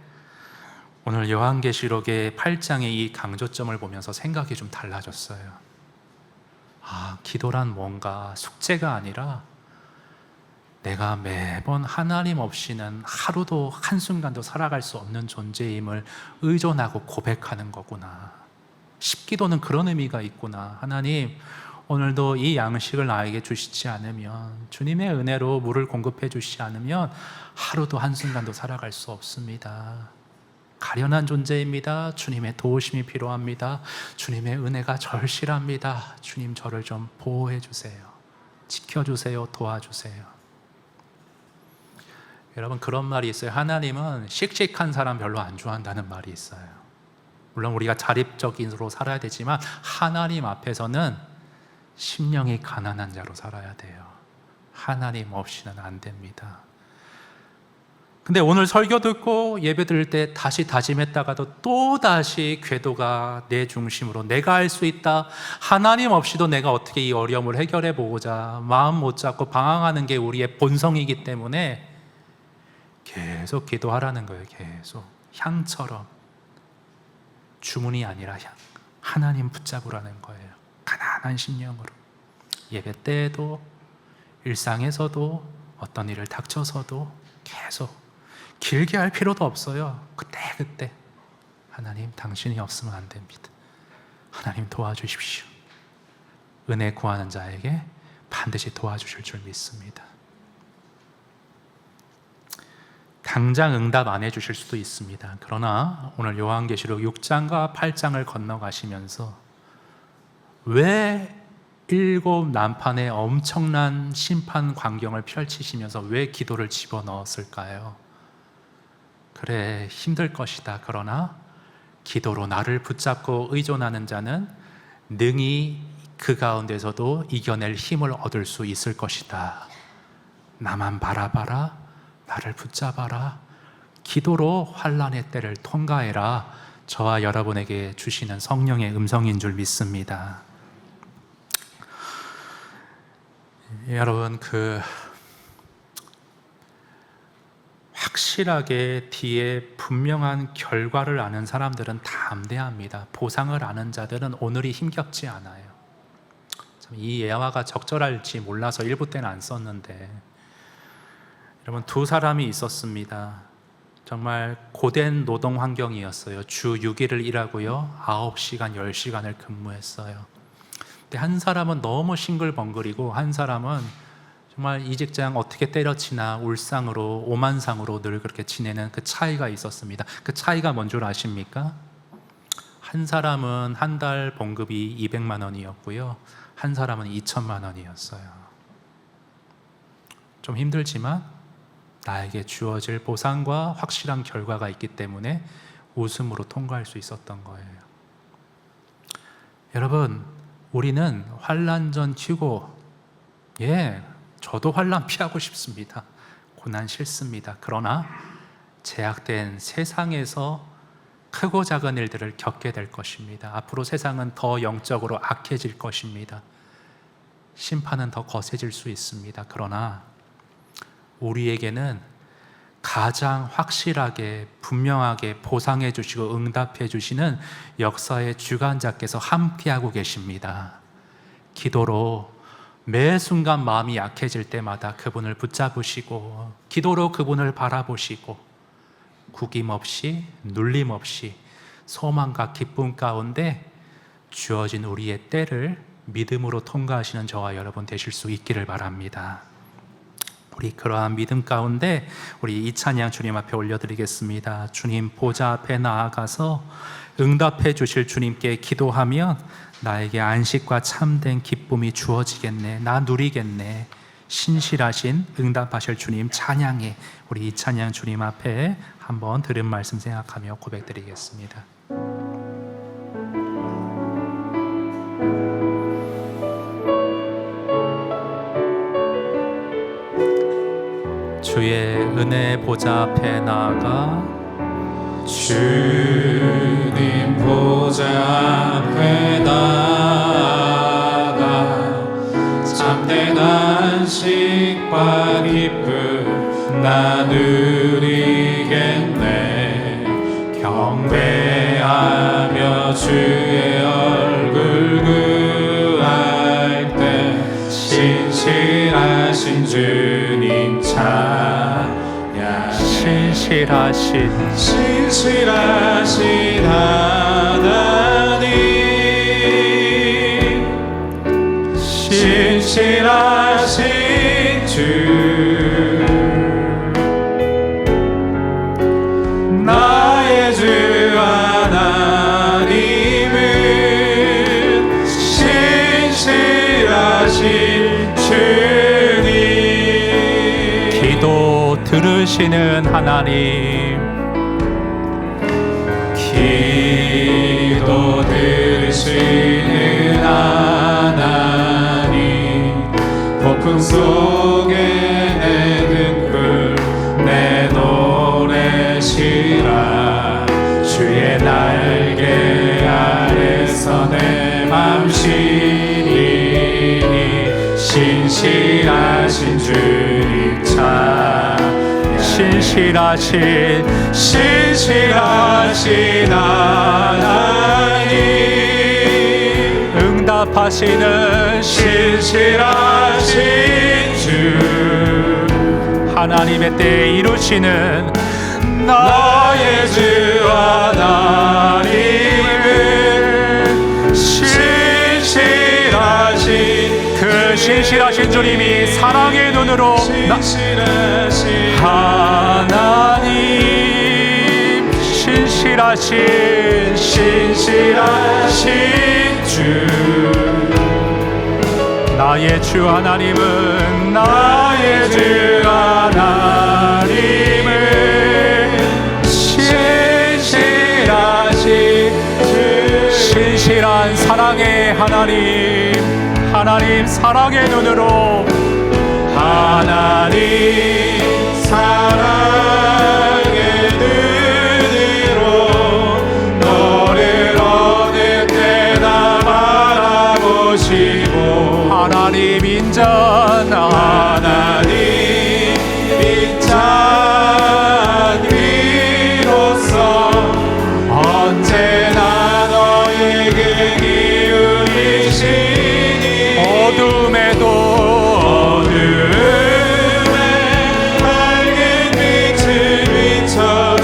오늘 요한계시록의 8장의 이 강조점을 보면서 생각이 좀 달라졌어요. 기도란 뭔가 숙제가 아니라 내가 매번 하나님 없이는 하루도 한순간도 살아갈 수 없는 존재임을 의존하고 고백하는 거구나. 십기도는 그런 의미가 있구나. 하나님, 오늘도 이 양식을 나에게 주시지 않으면, 주님의 은혜로 물을 공급해 주시지 않으면 하루도 한순간도 살아갈 수 없습니다. 가련한 존재입니다. 주님의 도우심이 필요합니다. 주님의 은혜가 절실합니다. 주님, 저를 좀 보호해 주세요. 지켜주세요. 도와주세요. 여러분, 그런 말이 있어요. 하나님은 씩씩한 사람 별로 안 좋아한다는 말이 있어요. 물론 우리가 자립적인으로 살아야 되지만 하나님 앞에서는 심령이 가난한 자로 살아야 돼요. 하나님 없이는 안 됩니다. 근데 오늘 설교 듣고 예배 드릴 때 다시 다짐했다가도 또다시 궤도가 내 중심으로 내가 할 수 있다, 하나님 없이도 내가 어떻게 이 어려움을 해결해 보고자 마음 못 잡고 방황하는 게 우리의 본성이기 때문에 계속 기도하라는 거예요. 계속 향처럼, 주문이 아니라 향, 하나님 붙잡으라는 거예요. 가난한 심령으로. 예배 때에도 일상에서도 어떤 일을 닥쳐서도 계속 길게 할 필요도 없어요. 그때 하나님, 당신이 없으면 안 됩니다. 하나님 도와주십시오. 은혜 구하는 자에게 반드시 도와주실 줄 믿습니다. 당장 응답 안 해주실 수도 있습니다. 그러나 오늘 요한계시록 6장과 8장을 건너가시면서 왜 7 난판의 엄청난 심판 광경을 펼치시면서 왜 기도를 집어넣었을까요? 그래, 힘들 것이다. 그러나 기도로 나를 붙잡고 의존하는 자는 능히 그 가운데서도 이겨낼 힘을 얻을 수 있을 것이다. 나만 바라봐라. 나를 붙잡아라. 기도로 환난의 때를 통과해라. 저와 여러분에게 주시는 성령의 음성인 줄 믿습니다. 여러분, 확실하게 뒤에 분명한 결과를 아는 사람들은 담대합니다. 보상을 아는 자들은 오늘이 힘겹지 않아요. 이 예화가 적절할지 몰라서 일부 때는 안 썼는데, 여러분, 두 사람이 있었습니다. 정말 고된 노동 환경이었어요. 주 6일을 일하고요 9시간, 10시간을 근무했어요. 근데 한 사람은 너무 싱글벙글이고 한 사람은 정말 이 직장 어떻게 때려치나 울상으로 오만상으로 늘 그렇게 지내는 그 차이가 있었습니다. 그 차이가 뭔 줄 아십니까? 한 사람은 한 달 봉급이 200만 원이었고요 한 사람은 2천만 원이었어요. 좀 힘들지만 나에게 주어질 보상과 확실한 결과가 있기 때문에 웃음으로 통과할 수 있었던 거예요. 여러분, 우리는 환난 튀고, 저도 환난 피하고 싶습니다. 고난 싫습니다. 그러나 제약된 세상에서 크고 작은 일들을 겪게 될 것입니다. 앞으로 세상은 더 영적으로 악해질 것입니다. 심판은 더 거세질 수 있습니다. 그러나 우리에게는 가장 확실하게 분명하게 보상해 주시고 응답해 주시는 역사의 주관자께서 함께하고 계십니다. 기도로 매 순간 마음이 약해질 때마다 그분을 붙잡으시고 기도로 그분을 바라보시고 구김없이 눌림없이 소망과 기쁨 가운데 주어진 우리의 때를 믿음으로 통과하시는 저와 여러분 되실 수 있기를 바랍니다. 우리 그러한 믿음 가운데 우리 이 찬양 주님 앞에 올려드리겠습니다. 주님 보좌 앞에 나아가서 응답해 주실 주님께 기도하면 나에게 안식과 참된 기쁨이 주어지겠네, 나 누리겠네. 신실하신 응답하실 주님 찬양해. 우리 이 찬양 주님 앞에 한번 들은 말씀 생각하며 고백드리겠습니다. 주의 은혜 보좌 앞에 나아가 주님 보좌 앞에 나아가 참된 안식과 기쁨 나 누리겠네. 경배하며 주의 얼굴 구할 때 신실하신 주님 신실하신 하나님, 신실하신 주, 나의 주 하나님은 신실하신 주님. 기도 들으시는 하나님, 기도 들으시는 하나님, 폭풍 속에 내 등불 내 노래시라. 주의 날개 아래서 내 맘 쉬리니 신실하신 주님 신실하신 하나님, 응답하시는 신실하신 주, 하나님의 때에 이루시는 나의 주 하나님은 신실하신 그 신실하신 주님이 사랑의 눈으로 하나님, 신실하신 주, 나의 주 하나님은 나의 주 하나님은 신실한 사랑의 하나님, 하나님 사랑의 눈으로 하나님 사랑의 눈으로 너를 어느 때나 바라보시고 하나님 인자 하나님 인자 위로서 언제나 너에게 기울이시니 어둠에 밝은 빛을 비춰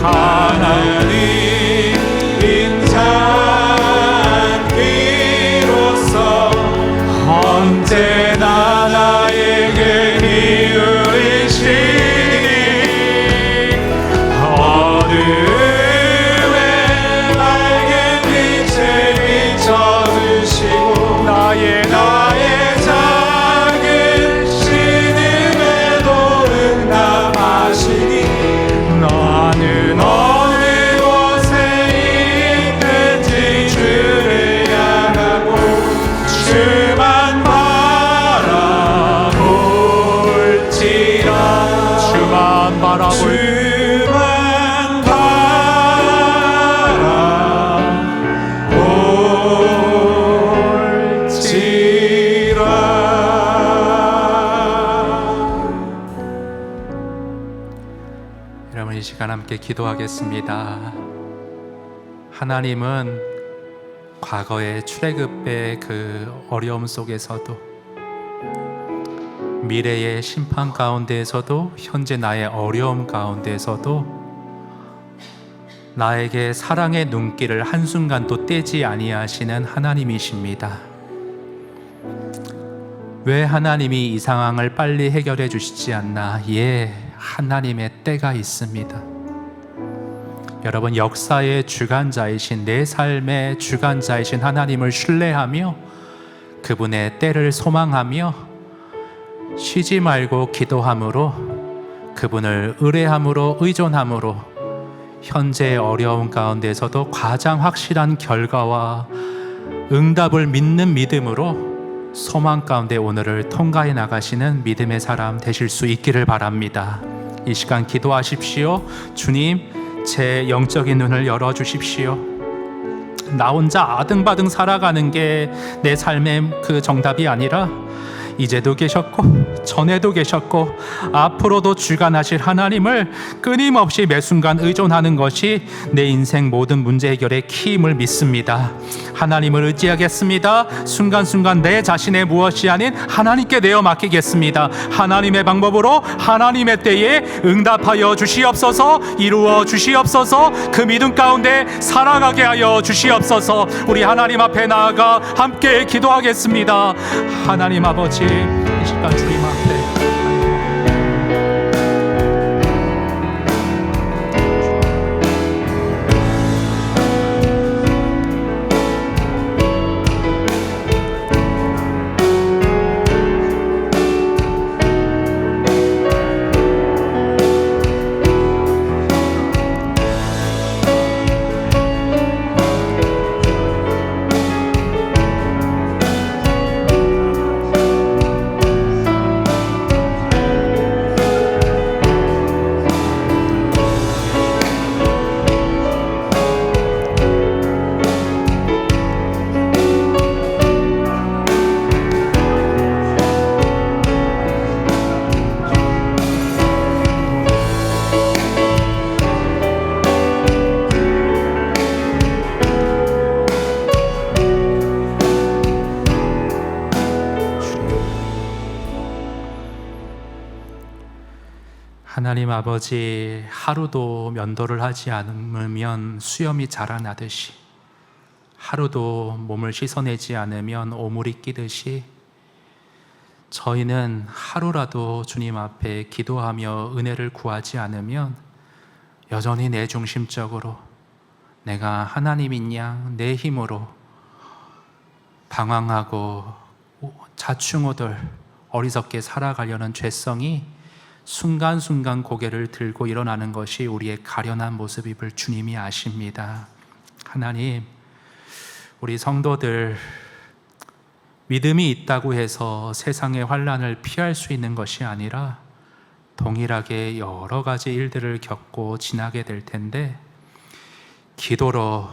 하나님 인자한 귀로서 언제나 나에게 이으시니 어둠에 밝은 빛에 비춰주시고 나의 작은 신음에도 응답하시니 나는 어느 곳에 있든지 주를 향하고 주만 바라볼지라 주만 여러분 이 시간 함께 기도하겠습니다. 하나님은 과거의 출애굽의 그 어려움 속에서도 미래의 심판 가운데에서도 현재 나의 어려움 가운데에서도 나에게 사랑의 눈길을 한순간도 떼지 아니하시는 하나님이십니다. 왜 하나님이 이 상황을 빨리 해결해 주시지 않나? 하나님의 때가 있습니다. 여러분, 역사의 주관자이신, 내 삶의 주관자이신 하나님을 신뢰하며 그분의 때를 소망하며 쉬지 말고 기도함으로, 그분을 의뢰함으로, 의존함으로 현재의 어려움 가운데서도 가장 확실한 결과와 응답을 믿는 믿음으로 소망 가운데 오늘을 통과해 나가시는 믿음의 사람 되실 수 있기를 바랍니다. 이 시간 기도하십시오. 주님, 제 영적인 눈을 열어주십시오. 나 혼자 아등바등 살아가는 게 내 삶의 그 정답이 아니라 이제도 계셨고 전에도 계셨고 앞으로도 주관하실 하나님을 끊임없이 매 순간 의존하는 것이 내 인생 모든 문제 해결의 키임을 믿습니다. 하나님을 의지하겠습니다. 순간순간 내 자신의 무엇이 아닌 하나님께 내어 맡기겠습니다. 하나님의 방법으로 하나님의 때에 응답하여 주시옵소서, 이루어 주시옵소서, 그 믿음 가운데 살아가게 하여 주시옵소서. 우리 하나님 앞에 나아가 함께 기도하겠습니다. 하나님 아버지, 이 시간 주님 앞에 하나님 아버지, 하루도 면도를 하지 않으면 수염이 자라나듯이, 하루도 몸을 씻어내지 않으면 오물이 끼듯이, 저희는 하루라도 주님 앞에 기도하며 은혜를 구하지 않으면 여전히 내 중심적으로 내가 하나님인 양 내 힘으로 방황하고 자충우돌 어리석게 살아가려는 죄성이 순간순간 고개를 들고 일어나는 것이 우리의 가련한 모습임을 주님이 아십니다. 하나님, 우리 성도들 믿음이 있다고 해서 세상의 환난을 피할 수 있는 것이 아니라 동일하게 여러 가지 일들을 겪고 지나게 될 텐데, 기도로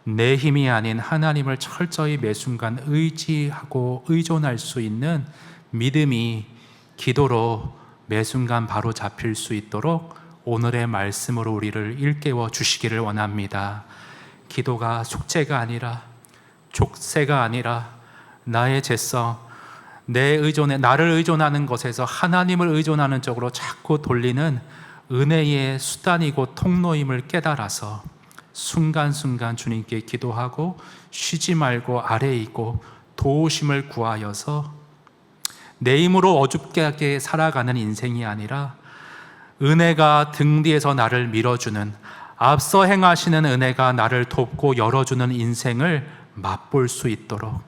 내 힘이 아닌 하나님을 철저히 매 순간 의지하고 의존할 수 있는 믿음이 기도로 매 순간 바로 잡힐 수 있도록 오늘의 말씀으로 우리를 일깨워 주시기를 원합니다. 기도가 속죄가 아니라 족쇄가 아니라 나의 죄성, 나를 의존하는 것에서 하나님을 의존하는 쪽으로 자꾸 돌리는 은혜의 수단이고 통로임을 깨달아서 순간순간 주님께 기도하고 쉬지 말고 아래에 있고 도우심을 구하여서 내 힘으로 어줍게 살아가는 인생이 아니라 은혜가 등 뒤에서 나를 밀어주는, 앞서 행하시는 은혜가 나를 돕고 열어주는 인생을 맛볼 수 있도록,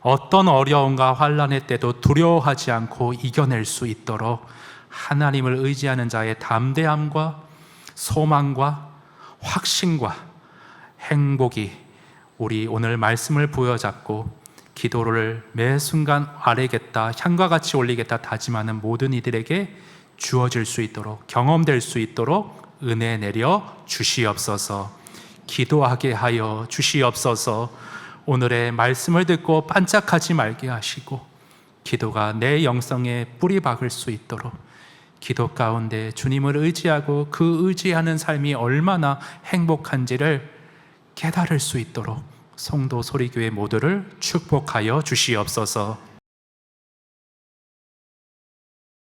어떤 어려움과 환난의 때도 두려워하지 않고 이겨낼 수 있도록 하나님을 의지하는 자의 담대함과 소망과 확신과 행복이 우리 오늘 말씀을 부여잡고 기도를 매 순간 아뢰겠다, 향과 같이 올리겠다 다짐하는 모든 이들에게 주어질 수 있도록, 경험될 수 있도록 은혜 내려 주시옵소서. 기도하게 하여 주시옵소서. 오늘의 말씀을 듣고 반짝하지 말게 하시고 기도가 내 영성에 뿌리 박을 수 있도록, 기도 가운데 주님을 의지하고 그 의지하는 삶이 얼마나 행복한지를 깨달을 수 있도록 성도 소리교회 모두를 축복하여 주시옵소서.